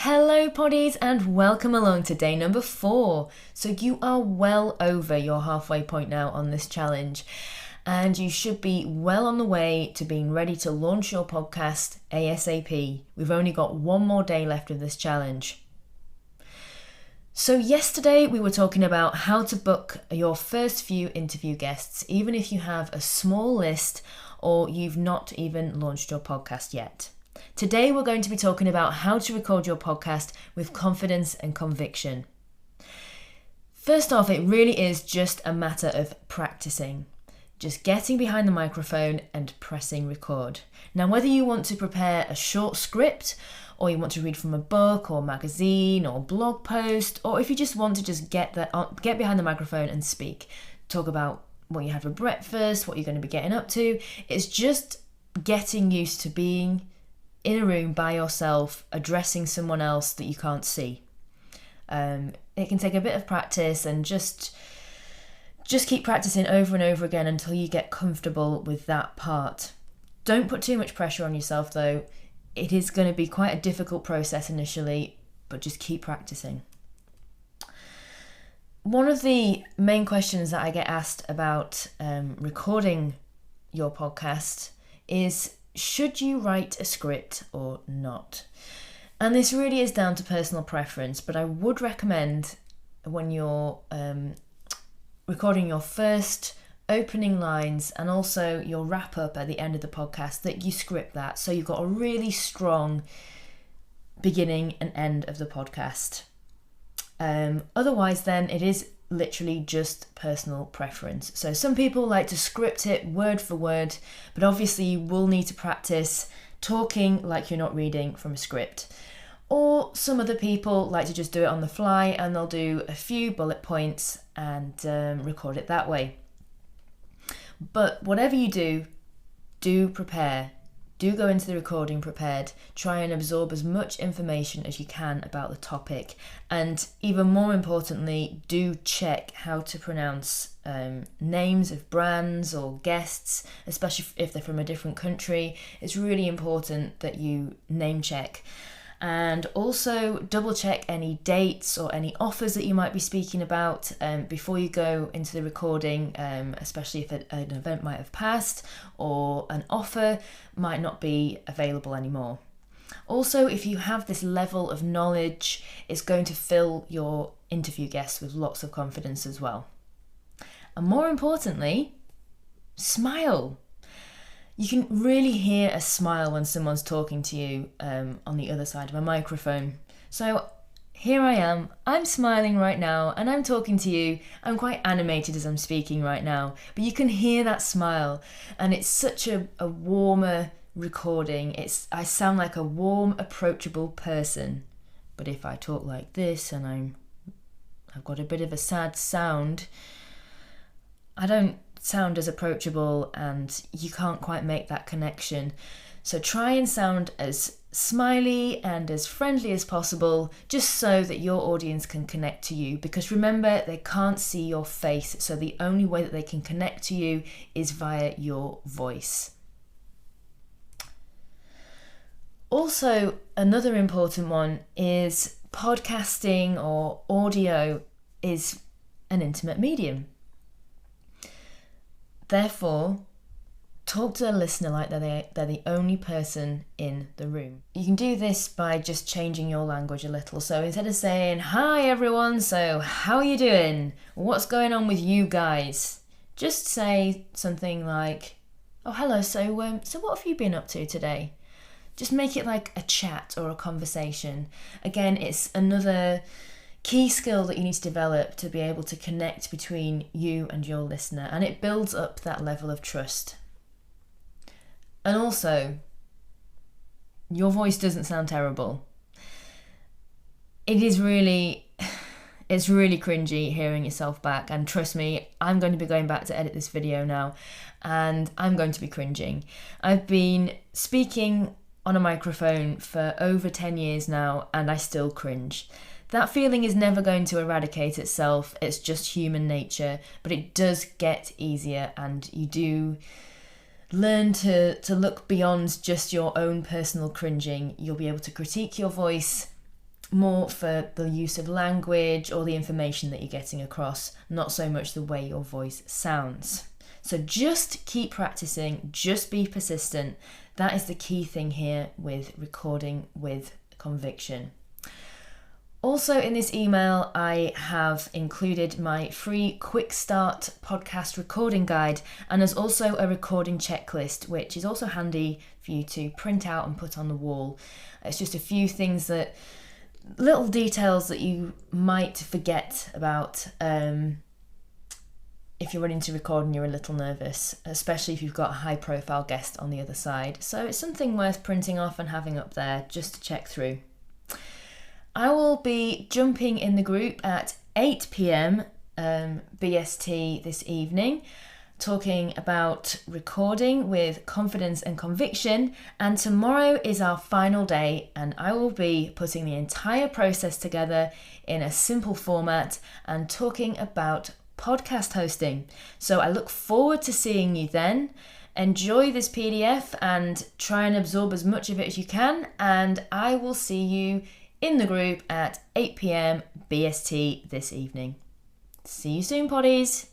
Hello poddies and welcome along to day number 4. So you are well over your halfway point now on this challenge and you should be well on the way to being ready to launch your podcast ASAP. We've only got one more day left of this challenge. So yesterday we were talking about how to book your first few interview guests even if you have a small list or you've not even launched your podcast yet. Today we're going to be talking about how to record your podcast with confidence and conviction. First off, it really is just a matter of practicing. Just getting behind the microphone and pressing record. Now, whether you want to prepare a short script or you want to read from a book or magazine or blog post, or if you just want to just get behind the microphone and speak, talk about what you had for breakfast, what you're going to be getting up to, it's just getting used to being in a room by yourself, addressing someone else that you can't see. It can take a bit of practice and just keep practicing over and over again until you get comfortable with that part. Don't put too much pressure on yourself though. It is going to be quite a difficult process initially, but just keep practicing. One of the main questions that I get asked about recording your podcast is, should you write a script or not? And this really is down to personal preference, but I would recommend when you're recording your first opening lines and also your wrap up at the end of the podcast that you script that so you've got a really strong beginning and end of the podcast. Otherwise then it is literally just personal preference. So some people like to script it word for word, but obviously you will need to practice talking like you're not reading from a script. Or some other people like to just do it on the fly and they'll do a few bullet points and record it that way. But whatever you do prepare. Do go into the recording prepared. Try and absorb as much information as you can about the topic. And even more importantly, do check how to pronounce names of brands or guests, especially if they're from a different country. It's really important that you name check. And also double check any dates or any offers that you might be speaking about before you go into the recording, especially if an event might have passed or an offer might not be available anymore. Also, if you have this level of knowledge, it's going to fill your interview guests with lots of confidence as well. And more importantly, smile. You can really hear a smile when someone's talking to you on the other side of a microphone. So here I am, I'm smiling right now and I'm talking to you. I'm quite animated as I'm speaking right now, but you can hear that smile and it's such a warmer recording. I sound like a warm, approachable person. But if I talk like this and I've got a bit of a sad sound, I don't sound as approachable and you can't quite make that connection. So try and sound as smiley and as friendly as possible just so that your audience can connect to you, because remember, they can't see your face, so the only way that they can connect to you is via your voice. Also, another important one is podcasting or audio is an intimate medium. Therefore, talk to the listener like they're the only person in the room. You can do this by just changing your language a little. So instead of saying, "Hi everyone, so how are you doing? What's going on with you guys?" Just say something like, "Oh, hello, so what have you been up to today?" Just make it like a chat or a conversation. Again, it's another key skill that you need to develop to be able to connect between you and your listener, and it builds up that level of trust. And also, your voice doesn't sound terrible. It's really cringy hearing yourself back, and trust me, I'm going to be going back to edit this video now and I'm going to be cringing. I've been speaking on a microphone for over 10 years now and I still cringe. That feeling is never going to eradicate itself, it's just human nature, but it does get easier and you do learn to look beyond just your own personal cringing. You'll be able to critique your voice more for the use of language or the information that you're getting across, not so much the way your voice sounds. So just keep practicing, just be persistent. That is the key thing here with recording with conviction. Also in this email, I have included my free Kickstart podcast recording guide, and there's also a recording checklist, which is also handy for you to print out and put on the wall. It's just a few things little details that you might forget about if you're running to record and you're a little nervous, especially if you've got a high profile guest on the other side. So it's something worth printing off and having up there just to check through. I will be jumping in the group at 8 p.m. BST this evening, talking about recording with confidence and conviction, and tomorrow is our final day, and I will be putting the entire process together in a simple format and talking about podcast hosting. So I look forward to seeing you then. Enjoy this PDF and try and absorb as much of it as you can, and I will see you in the group at 8 p.m. BST this evening. See you soon, Poddies.